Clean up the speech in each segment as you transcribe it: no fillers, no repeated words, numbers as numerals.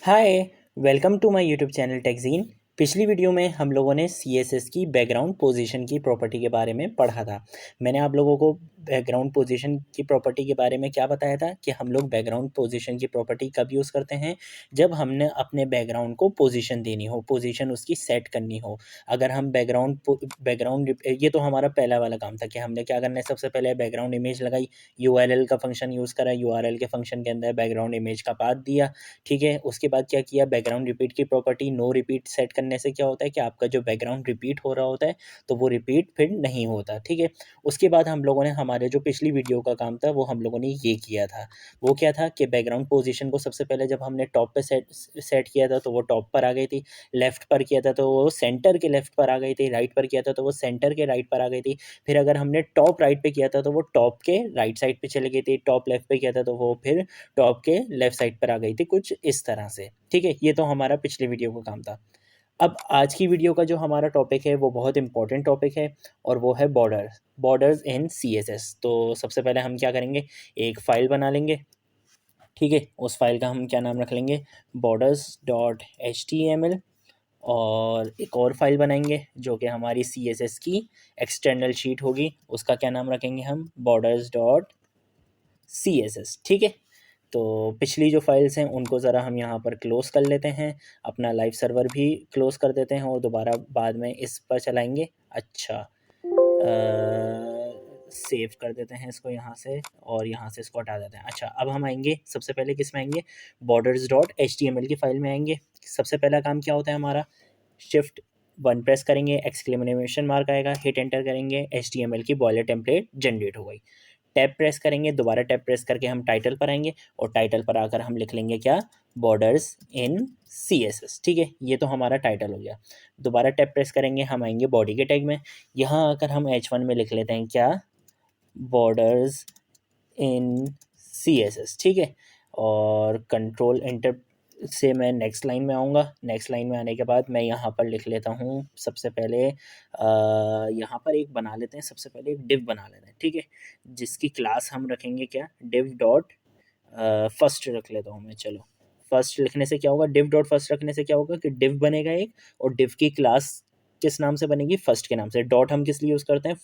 Hi. Welcome to my YouTube channel टेकजीन। पिछली video में हम लोगों ने सीएसएस की बैकग्राउंड पोजीशन की प्रॉपर्टी के बारे में पढ़ा था। मैंने आप लोगों को बैकग्राउंड पोजीशन की प्रॉपर्टी के बारे में क्या बताया था कि हम लोग बैकग्राउंड पोजीशन की प्रॉपर्टी कब यूज़ करते हैं, जब हमने अपने बैकग्राउंड को पोजीशन देनी हो, पोजीशन उसकी सेट करनी हो। अगर हम बैकग्राउंड ये तो हमारा पहला वाला काम था कि हमने क्या करना है, सबसे पहले बैकग्राउंड इमेज लगाई, यूआरएल का फंक्शन यूज़ करा, यूआरएल के फंक्शन के अंदर बैकग्राउंड इमेज का पाथ दिया। ठीक है, उसके बाद क्या किया, बैकग्राउंड रिपीट की प्रॉपर्टी नो रिपीट सेट करने से क्या होता है कि आपका जो बैकग्राउंड रिपीट हो रहा होता है तो वो रिपीट फिर नहीं होता। ठीक है, उसके बाद हम लोगों ने हमारे जो पिछली वीडियो का काम था वो हम लोगों ने ये किया था। वो क्या था कि बैकग्राउंड पोजीशन को सबसे पहले जब हमने टॉप पे सेट किया था तो वो टॉप पर आ गई थी, लेफ्ट पर किया था तो वो सेंटर के लेफ्ट पर आ गई थी, राइट पर किया था तो वो सेंटर के राइट पर आ गई थी। फिर अगर हमने टॉप राइट पे किया था तो वो टॉप के राइट साइड पे चली गई थी, टॉप लेफ्ट पे किया था तो वो फिर टॉप के लेफ्ट साइड पर आ गई थी, कुछ इस तरह से। ठीक है, ये तो हमारा पिछले वीडियो का काम था। अब आज की वीडियो का जो हमारा टॉपिक है वो बहुत इंपॉर्टेंट टॉपिक है और वो है बॉर्डर्स इन सीएसएस। तो सबसे पहले हम क्या करेंगे, एक फ़ाइल बना लेंगे। ठीक है, उस फाइल का हम क्या नाम रख लेंगे, borders.html। और एक और फाइल बनाएंगे जो कि हमारी सीएसएस की एक्सटर्नल शीट होगी, उसका क्या नाम रखेंगे हम, borders.css। ठीक है, तो पिछली जो फाइल्स हैं उनको ज़रा हम यहाँ पर क्लोज़ कर लेते हैं, अपना लाइव सर्वर भी क्लोज़ कर देते हैं और दोबारा बाद में इस पर चलाएंगे। अच्छा, सेव कर देते हैं इसको यहाँ से और यहाँ से इसको हटा देते हैं। अच्छा, अब हम आएंगे सबसे पहले किस में आएंगे, borders.html की फाइल में आएंगे। सबसे पहला काम क्या होता है हमारा, शिफ्ट वन प्रेस करेंगे, एक्सक्लेमेशन मार्क आएगा, हिट एंटर करेंगे, HTML की बॉयलर टेम्पलेट जनरेट हो गई। टैब प्रेस करेंगे, दोबारा टैब प्रेस करके हम टाइटल पर आएंगे और टाइटल पर आकर हम लिख लेंगे क्या, बॉर्डर्स इन सीएसएस। ठीक है, ये तो हमारा टाइटल हो गया। दोबारा टैब प्रेस करेंगे, हम आएंगे बॉडी के टैग में, यहाँ आकर हम H1 में लिख लेते हैं क्या, बॉर्डर्स इन सीएसएस। ठीक है, और कंट्रोल एंटर से मैं नेक्स्ट लाइन में आऊँगा। नेक्स्ट लाइन में आने के बाद मैं यहाँ पर लिख लेता हूँ सबसे पहले, यहाँ पर एक बना लेते हैं, सबसे पहले एक डिव बना लेते हैं। ठीक है, जिसकी क्लास हम रखेंगे क्या, डिव डॉट फर्स्ट रख लेता हूँ मैं। चलो, फर्स्ट लिखने से क्या होगा, डिव डॉट फर्स्ट रखने से क्या होगा कि डिव बनेगा एक, और डिव की क्लास किस नाम से बनेगी, फर्स्ट के नाम से। डॉट हम किस लिए यूज़ करते हैं,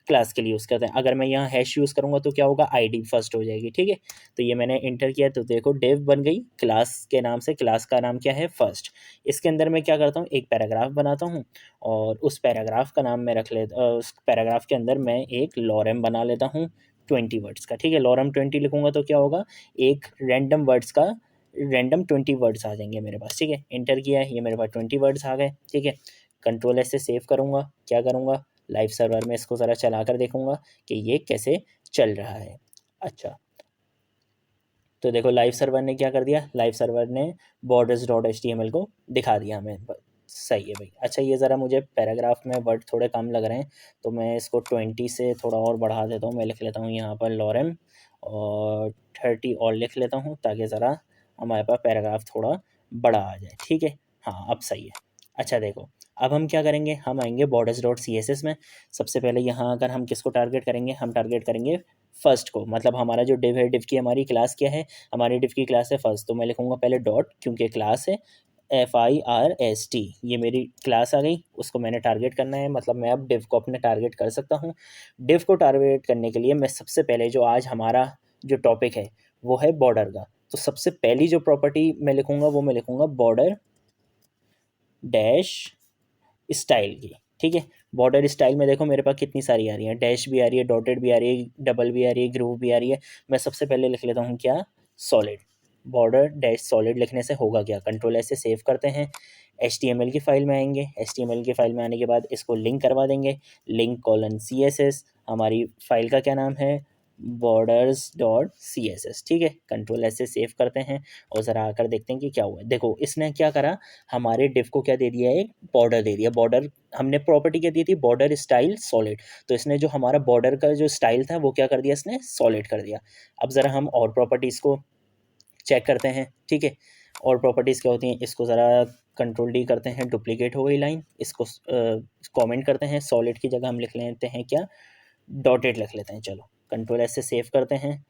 क्लास के लिए यूज़ करते हैं। अगर मैं यहाँ हैश यूज़ करूँगा तो क्या होगा, आईडी फर्स्ट हो जाएगी। ठीक है, तो ये मैंने इंटर किया तो देखो डिव बन गई क्लास के नाम से, क्लास का नाम क्या है, फर्स्ट। इसके अंदर मैं क्या करता हूँ, एक पैराग्राफ बनाता हूँ और उस पैराग्राफ का नाम मैं रख लेता, उस पैराग्राफ के अंदर मैं एक लॉरेम बना लेता हूँ 20 वर्ड्स का। ठीक है, लॉरेम 20 लिखूंगा तो क्या होगा, एक रैंडम वर्ड्स का, रैंडम 20 वर्ड्स आ जाएंगे मेरे पास। ठीक है, इंटर किया है, ये मेरे पास 20 वर्ड्स आ गए। ठीक है, कंट्रोल एस से सेव करूँगा, क्या करूँगा, लाइव सर्वर में इसको ज़रा चला कर देखूँगा कि ये कैसे चल रहा है। अच्छा, तो देखो लाइव सर्वर ने क्या कर दिया, लाइव सर्वर ने borders.html को दिखा दिया हमें। सही है भाई। अच्छा, ये ज़रा मुझे पैराग्राफ में वर्ड थोड़े कम लग रहे हैं तो मैं इसको 20 से थोड़ा और बढ़ा देता हूँ। मैं लिख लेता हूँ यहाँ पर लॉरेम और 30 और लिख लेता हूँ ताकि ज़रा हमारे पास पैराग्राफ थोड़ा बड़ा आ जाए। ठीक है, हाँ अब सही है। अच्छा देखो, अब हम क्या करेंगे, हम आएंगे borders.css में। सबसे पहले यहाँ अगर हम किसको टारगेट करेंगे, हम टारगेट करेंगे फर्स्ट को, मतलब हमारा जो डिव है, डिव की हमारी क्लास क्या है, हमारी डिव की क्लास है फर्स्ट। तो मैं लिखूंगा पहले डॉट, क्योंकि क्लास है FIRST, ये मेरी क्लास आ गई, उसको मैंने टारगेट करना है, मतलब मैं अब डिव को अपने टारगेट कर सकता हूँ। डिव को टारगेट करने के लिए मैं सबसे पहले, जो आज हमारा जो टॉपिक है वो है बॉर्डर का, तो सबसे पहली जो प्रॉपर्टी मैं लिखूंगा वो मैं लिखूंगा बॉर्डर डैश स्टाइल की। ठीक है, बॉर्डर स्टाइल में देखो मेरे पास कितनी सारी आ रही है, डैश भी आ रही है, डॉटेड भी आ रही है, डबल भी आ रही है, ग्रूव भी आ रही है। मैं सबसे पहले लिख लेता हूँ क्या, सॉलिड। बॉर्डर डैश सॉलिड लिखने से होगा क्या, कंट्रोल एस से सेव करते हैं, HTML की फाइल में आएंगे। HTML की फाइल में आने के बाद इसको लिंक करवा देंगे, लिंक कॉलन CSS। हमारी फाइल का क्या नाम है, borders.css। ठीक है, कंट्रोल एस से सेव करते हैं और ज़रा आकर देखते हैं कि क्या हुआ है। देखो इसने क्या करा, हमारे डिव को क्या दे दिया है, एक बॉर्डर दे दिया। बॉर्डर हमने प्रॉपर्टी क्या दी थी, बॉर्डर स्टाइल सॉलिड, तो इसने जो हमारा बॉर्डर का जो स्टाइल था वो क्या कर दिया, इसने सॉलिड कर दिया। अब ज़रा हम और प्रॉपर्टीज़ को चेक करते हैं। ठीक है, और प्रॉपर्टीज़ क्या होती हैं, इसको ज़रा कंट्रोल D करते हैं, डुप्लीकेट हो गई लाइन, इसको कमेंट करते हैं, सॉलिड की जगह हम लिख लेते हैं क्या, डॉटेड लिख लेते हैं। चलो, कंट्रोल S से सेव करते हैं।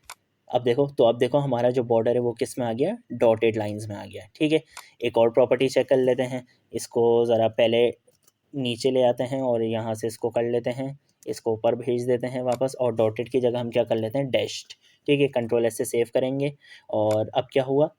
अब देखो, तो अब देखो हमारा जो बॉर्डर है वो किस में आ गया, डॉटेड लाइंस में आ गया। ठीक है, एक और प्रॉपर्टी चेक कर लेते हैं। इसको ज़रा पहले नीचे ले आते हैं और यहाँ से इसको कर लेते हैं, इसको ऊपर भेज देते हैं वापस, और डॉटेड की जगह हम क्या कर लेते हैं, डैश्ड। ठीक है, कंट्रोल एस से सेव करेंगे। और अब क्या हुआ,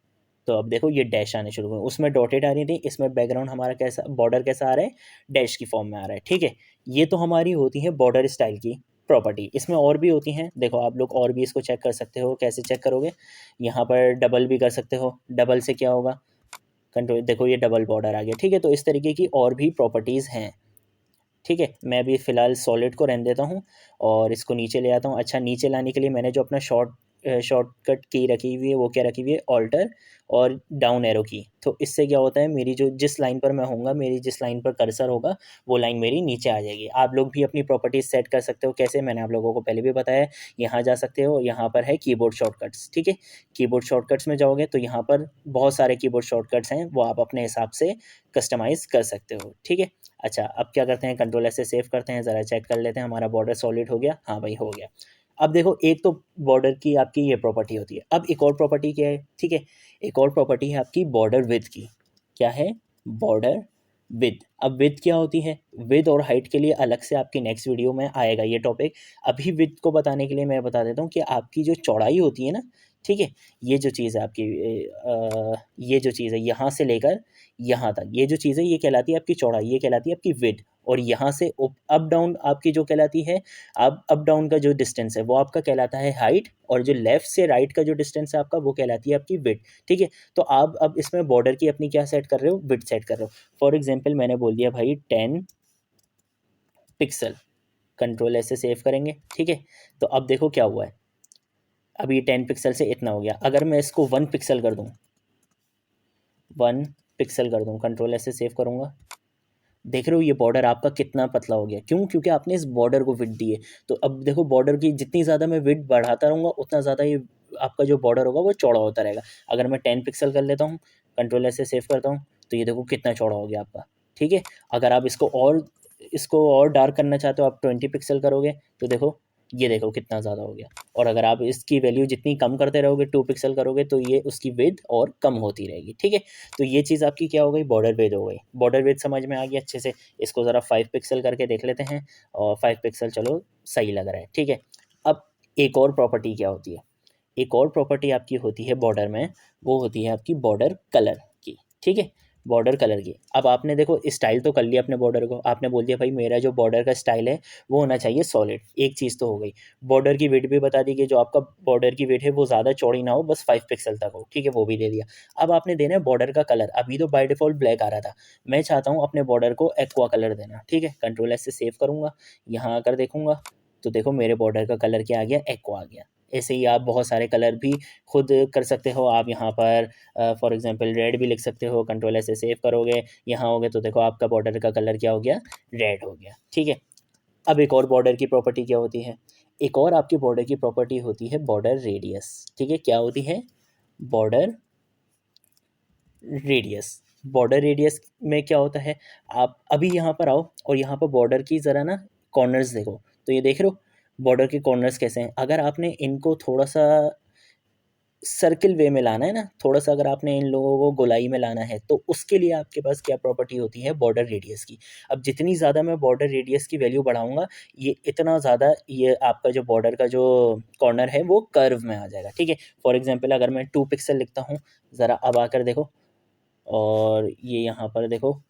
तो अब देखो ये डैश आने शुरू हुए, उसमें डॉटेड आ रही थी, इसमें बैकग्राउंड हमारा कैसा, बॉर्डर कैसा आ रहा है, डैश की फॉर्म में आ रहा है। ठीक है, ये तो हमारी होती है बॉर्डर स्टाइल की प्रॉपर्टी। इसमें और भी होती हैं, देखो आप लोग और भी इसको चेक कर सकते हो। कैसे चेक करोगे, यहाँ पर डबल भी कर सकते हो। डबल से क्या होगा, कंट्रोल, देखो ये डबल बॉर्डर आ गया। ठीक है, तो इस तरीके की और भी प्रॉपर्टीज़ हैं। ठीक है, मैं अभी फ़िलहाल सॉलिड को रहने देता हूँ और इसको नीचे ले आता हूँ। अच्छा, नीचे लाने के लिए मैंने जो अपना शॉर्टकट की रखी हुई है वो क्या रखी हुई है, ऑल्टर और डाउन एरो की। तो इससे क्या होता है, मेरी जो जिस लाइन पर मैं होऊंगा, मेरी जिस लाइन पर कर्सर होगा वो लाइन मेरी नीचे आ जाएगी। आप लोग भी अपनी प्रॉपर्टीज सेट कर सकते हो। कैसे, मैंने आप लोगों को पहले भी बताया। यहाँ जा सकते हो, यहाँ पर है कीबोर्ड शॉर्टकट्स। ठीक है, कीबोर्ड शॉर्टकट्स में जाओगे तो यहाँ पर बहुत सारे कीबोर्ड शॉर्टकट्स हैं, वो आप अपने हिसाब से कस्टमाइज़ कर सकते हो। ठीक है, अच्छा अब क्या करते हैं, कंट्रोल ऐसे सेव करते हैं, ज़रा चेक कर लेते हैं हमारा बॉर्डर सॉलिड हो गया। हाँ भाई, हो गया। अब देखो, एक तो बॉर्डर की आपकी ये प्रॉपर्टी होती है। अब एक और प्रॉपर्टी क्या है, ठीक है, एक और प्रॉपर्टी है आपकी बॉर्डर विड्थ की। क्या है, बॉर्डर विड्थ। अब विड्थ क्या होती है, विड्थ और हाइट के लिए अलग से आपकी नेक्स्ट वीडियो में आएगा ये टॉपिक। अभी विड्थ को बताने के लिए मैं बता देता हूँ कि आपकी जो चौड़ाई होती है ना, ठीक है, ये जो चीज़ है आपकी, ये जो चीज़ है यहाँ से लेकर यहाँ तक, ये जो चीज़ है ये कहलाती है आपकी चौड़ाई, ये कहलाती है आपकी विड्थ। और यहाँ से अप डाउन आपकी जो कहलाती है, अप डाउन का जो डिस्टेंस है वो आपका कहलाता है हाइट, और जो लेफ़्ट से राइट का जो डिस्टेंस है आपका वो कहलाती है आपकी विड्थ। ठीक है, तो आप अब इसमें बॉर्डर की अपनी क्या सेट कर रहे हो, विड्थ सेट कर रहे हो। फॉर एग्जांपल मैंने बोल दिया भाई 10 पिक्सल, कंट्रोल ऐसे सेव करेंगे। ठीक है, तो अब देखो क्या हुआ है, अब ये 10 पिक्सल से इतना हो गया। अगर मैं इसको 1 पिक्सल कर दूँ, 1 पिक्सल कर दूँ, कंट्रोल ऐसे सेव करूँगा, देख रहे हो ये बॉर्डर आपका कितना पतला हो गया। क्यों, क्योंकि आपने इस बॉर्डर को विड्थ दी है। तो अब देखो, बॉर्डर की जितनी ज़्यादा मैं विड्थ बढ़ाता रहूँगा उतना ज़्यादा ये आपका जो बॉर्डर होगा वो चौड़ा होता रहेगा। अगर मैं 10 पिक्सल कर लेता हूँ, कंट्रोल ऐसे सेव करता हूँ, तो ये देखो कितना चौड़ा हो गया आपका। ठीक है, अगर आप इसको और डार्क करना चाहते हो, आप 20 पिक्सल करोगे तो देखो, ये देखो कितना ज़्यादा हो गया। और अगर आप इसकी वैल्यू जितनी कम करते रहोगे, 2 पिक्सल करोगे, तो ये उसकी विड्थ और कम होती रहेगी। ठीक है, तो ये चीज़ आपकी क्या हो गई, बॉर्डर विड्थ हो गई। बॉर्डर विड्थ समझ में आ गई अच्छे से। इसको ज़रा 5 पिक्सल करके देख लेते हैं, और 5 पिक्सल चलो सही लग रहा है। ठीक है, अब एक और प्रॉपर्टी क्या होती है, एक और प्रॉपर्टी आपकी होती है बॉर्डर में, वो होती है आपकी बॉर्डर कलर की। ठीक है, बॉर्डर कलर की। अब आपने देखो स्टाइल तो कर लिया अपने बॉर्डर को, आपने बोल दिया भाई मेरा जो बॉर्डर का स्टाइल है वो होना चाहिए सॉलिड। एक चीज़ तो हो गई, बॉर्डर की विड्थ भी बता दी कि जो आपका बॉर्डर की विड्थ है वो ज़्यादा चौड़ी ना हो, बस 5 पिक्सल तक हो। ठीक है, वो भी दे दिया। अब आपने देना है बॉर्डर का कलर। अभी तो बाय डिफ़ॉल्ट ब्लैक आ रहा था, मैं चाहता हूँ अपने बॉर्डर को एक्वा कलर देना। ठीक है, कंट्रोल एस से सेव करूँगा, यहाँ आकर देखूँगा तो देखो मेरे बॉर्डर का कलर क्या आ गया, एक्वा आ गया। ऐसे ही आप बहुत सारे कलर भी खुद कर सकते हो। आप यहाँ पर फॉर एग्जांपल रेड भी लिख सकते हो, कंट्रोल ऐसे सेव करोगे, यहाँ होगे तो देखो आपका बॉर्डर का कलर क्या हो गया, रेड हो गया। ठीक है, अब एक और बॉर्डर की प्रॉपर्टी क्या होती है, एक और आपकी बॉर्डर की प्रॉपर्टी होती है बॉर्डर रेडियस। ठीक है, क्या होती है, बॉर्डर रेडियस। बॉर्डर रेडियस में क्या होता है, आप अभी यहाँ पर आओ और यहाँ पर बॉर्डर की ज़रा ना कॉर्नर्स देखो, तो ये देख रहे हो बॉर्डर के कॉर्नर्स कैसे हैं। अगर आपने इनको थोड़ा सा सर्किल वे में लाना है ना, थोड़ा सा अगर आपने इन लोगों को गोलाई में लाना है, तो उसके लिए आपके पास क्या प्रॉपर्टी होती है, बॉर्डर रेडियस की। अब जितनी ज़्यादा मैं बॉर्डर रेडियस की वैल्यू बढ़ाऊंगा, ये इतना ज़्यादा ये आपका जो बॉर्डर का जो कॉर्नर है वो कर्व में आ जाएगा। ठीक है, फॉर एग्जांपल अगर मैं 2 पिक्सल लिखता हूँ, ज़रा अब आकर देखो, और ये यहाँ पर देखो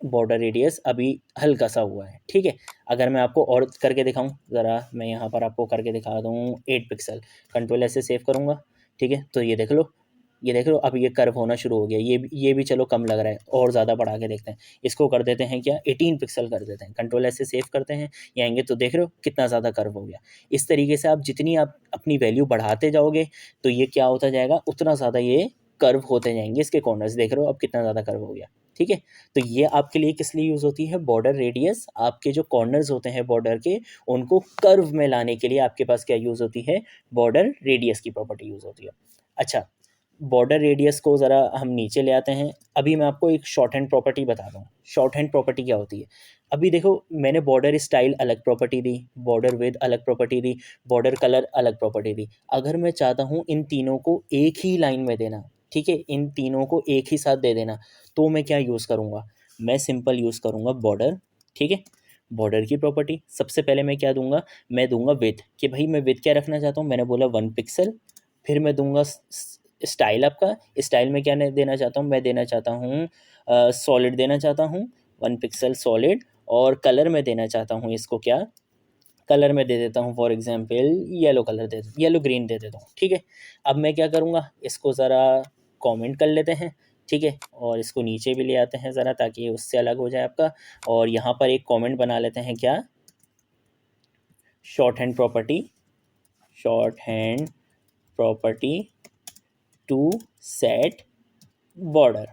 बॉर्डर रेडियस अभी हल्का सा हुआ है। ठीक है, अगर मैं आपको और करके दिखाऊं, ज़रा मैं यहाँ पर आपको करके दिखा दूँ 8 पिक्सल, कंट्रोल ऐसे सेव करूँगा। ठीक है, तो ये देख लो, ये देख लो अब ये कर्व होना शुरू हो गया। ये भी चलो कम लग रहा है, और ज़्यादा बढ़ा के देखते हैं। इसको कर देते हैं क्या, 18 पिक्सल कर देते हैं, कंट्रोल ऐसे सेव करते हैं, ये आएंगे तो देख रहे हो कितना ज़्यादा कर्व हो गया। इस तरीके से आप जितनी आप अपनी वैल्यू बढ़ाते जाओगे तो ये क्या होता जाएगा, उतना ज़्यादा ये कर्व होते जाएंगे। इसके कॉर्नर्स देख रहे हो अब कितना ज़्यादा कर्व हो गया। ठीक है, तो ये आपके लिए किस लिए यूज़ होती है, बॉर्डर रेडियस। आपके जो कॉर्नर्स होते हैं बॉर्डर के, उनको कर्व में लाने के लिए आपके पास क्या यूज़ होती है, बॉर्डर रेडियस की प्रॉपर्टी यूज़ होती है। अच्छा, बॉर्डर रेडियस को ज़रा हम नीचे ले आते हैं। अभी मैं आपको एक शॉर्ट हैंड प्रॉपर्टी बताता हूँ। शॉर्ट हैंड प्रॉपर्टी क्या होती है? अभी देखो, मैंने बॉर्डर स्टाइल अलग प्रॉपर्टी दी, बॉर्डर विड्थ अलग प्रॉपर्टी दी, बॉर्डर कलर अलग प्रॉपर्टी दी। अगर मैं चाहता हूँ इन तीनों को एक ही लाइन में देना, ठीक है, इन तीनों को एक ही साथ दे देना, तो मैं क्या यूज़ करूँगा? मैं सिंपल यूज़ करूँगा बॉर्डर, ठीक है। बॉर्डर की प्रॉपर्टी सबसे पहले मैं क्या दूंगा? मैं दूंगा विड्थ, कि भाई मैं विड्थ क्या रखना चाहता हूँ, मैंने बोला 1 पिक्सल। फिर मैं दूंगा स्टाइल। आपका स्टाइल में क्या देना चाहता हूँ? मैं देना चाहता हूँ सॉलिड देना चाहता हूँ, 1 पिक्सल सॉलिड। और कलर में देना चाहता हूँ इसको क्या? कलर में दे देता हूँ फॉर एग्जांपल येलो कलर दे देता, येलो ग्रीन दे देता हूँ, ठीक है। अब मैं क्या करूँगा? इसको ज़रा कमेंट कर लेते हैं, ठीक है, और इसको नीचे भी ले आते हैं ज़रा, ताकि उससे अलग हो जाए आपका। और यहाँ पर एक कमेंट बना लेते हैं क्या? Shorthand property, shorthand property to set border,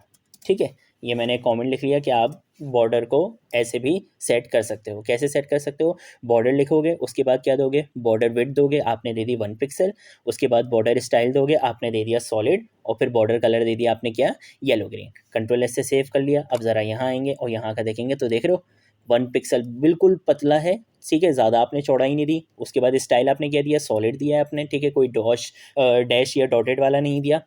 ठीक है। ये मैंने कमेंट लिख लिया कि आप बॉर्डर को ऐसे भी सेट कर सकते हो। कैसे सेट कर सकते हो? बॉर्डर लिखोगे, उसके बाद क्या दोगे? बॉर्डर विड्थ दोगे, आपने दे दी 1 पिक्सल। उसके बाद बॉर्डर स्टाइल दोगे, आपने दे दिया सॉलिड। और फिर बॉर्डर कलर दे दिया आपने क्या? Yellow green. कंट्रोल एस से सेव कर लिया। अब ज़रा यहाँ आएंगे और यहाँ का देखेंगे तो देख रहे हो 1 पिक्सल बिल्कुल पतला है, ठीक है, ज़्यादा आपने चौड़ाई नहीं दी। उसके बाद स्टाइल आपने क्या दिया? सॉलिड दिया है आपने, ठीक है, कोई डैश या डॉटेड वाला नहीं दिया।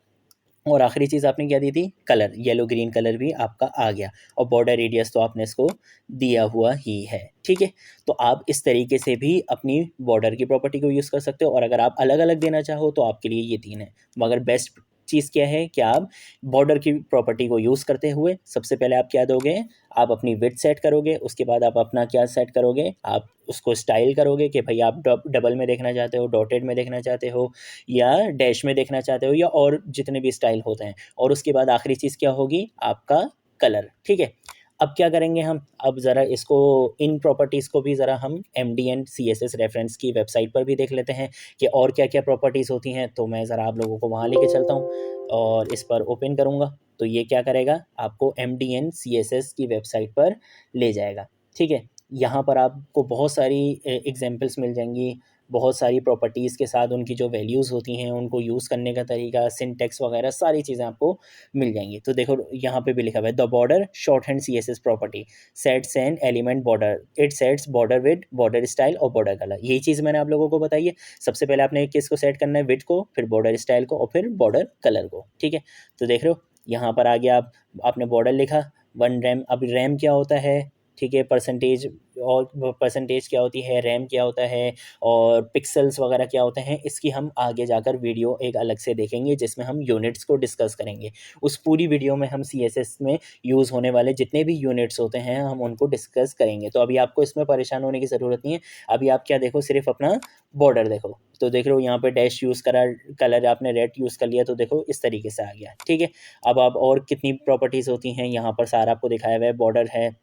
और आखिरी चीज़ आपने क्या दी थी? कलर, येलो ग्रीन कलर भी आपका आ गया। और बॉर्डर रेडियस तो आपने इसको दिया हुआ ही है, ठीक है। तो आप इस तरीके से भी अपनी बॉर्डर की प्रॉपर्टी को यूज़ कर सकते हो। और अगर आप अलग अलग देना चाहो तो आपके लिए ये 3 है। मगर बेस्ट चीज़ क्या है कि आप बॉर्डर की प्रॉपर्टी को यूज़ करते हुए सबसे पहले आप क्या दोगे? आप अपनी विड्थ सेट करोगे। उसके बाद आप अपना क्या सेट करोगे? आप उसको स्टाइल करोगे कि भाई आप डबल में देखना चाहते हो, डॉटेड में देखना चाहते हो, या डैश में देखना चाहते हो, या और जितने भी स्टाइल होते हैं। और उसके बाद आखिरी चीज़ क्या होगी? आपका कलर, ठीक है। अब क्या करेंगे हम? अब ज़रा इसको, इन प्रॉपर्टीज़ को भी ज़रा हम MDN CSS रेफरेंस की वेबसाइट पर भी देख लेते हैं कि और क्या क्या प्रॉपर्टीज़ होती हैं। तो मैं ज़रा आप लोगों को वहाँ लेके चलता हूँ और इस पर ओपन करूँगा। तो ये क्या करेगा? आपको MDN CSS की वेबसाइट पर ले जाएगा, ठीक है। यहाँ पर आपको बहुत सारी एग्जांपल्स मिल जाएंगी, बहुत सारी प्रॉपर्टीज़ के साथ उनकी जो वैल्यूज़ होती हैं, उनको यूज़ करने का तरीका, सिंटैक्स वगैरह सारी चीज़ें आपको मिल जाएंगी। तो देखो यहाँ पे भी लिखा हुआ है, the border short hand CSS property sets an element border, it sets border width, border style और बॉर्डर कलर। यही चीज़ मैंने आप लोगों को बताई है। सबसे पहले आपने किसको सेट करना है? विड्थ को, फिर बॉर्डर स्टाइल को, और फिर बॉर्डर कलर को, ठीक है। तो देख रहे हो यहाँ पर आ गया, आपने बॉर्डर लिखा 1 रैम। अब रैम क्या होता है? ठीक है, परसेंटेज, और परसेंटेज क्या होती है, रैम क्या होता है, और पिक्सल्स वगैरह क्या होते हैं, इसकी हम आगे जाकर वीडियो एक अलग से देखेंगे जिसमें हम यूनिट्स को डिस्कस करेंगे। उस पूरी वीडियो में हम CSS में यूज़ होने वाले जितने भी यूनिट्स होते हैं हम उनको डिस्कस करेंगे। तो अभी आपको इसमें परेशान होने की ज़रूरत नहीं है। अभी आप क्या देखो? सिर्फ अपना बॉर्डर देखो। तो देख रहे हो यहाँ पे डैश यूज़ करा, कलर आपने रेड यूज़ कर लिया, तो देखो इस तरीके से आ गया, ठीक है। अब आप और कितनी प्रॉपर्टीज़ होती हैं यहाँ पर सारा आपको दिखाया हुआ है। बॉर्डर है,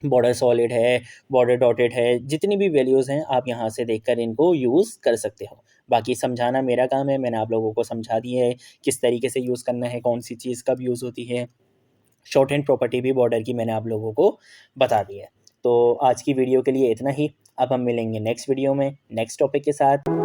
बॉर्डर सॉलिड है, बॉर्डर डॉटेड है, जितनी भी वैल्यूज़ हैं आप यहाँ से देखकर इनको यूज़ कर सकते हो। बाकी समझाना मेरा काम है, मैंने आप लोगों को समझा दिया है किस तरीके से यूज़ करना है, कौन सी चीज़ कब यूज़ होती है। शॉर्ट हैंड प्रॉपर्टी भी बॉर्डर की मैंने आप लोगों को बता दी है। तो आज की वीडियो के लिए इतना ही। अब हम मिलेंगे नेक्स्ट वीडियो में नेक्स्ट टॉपिक के साथ।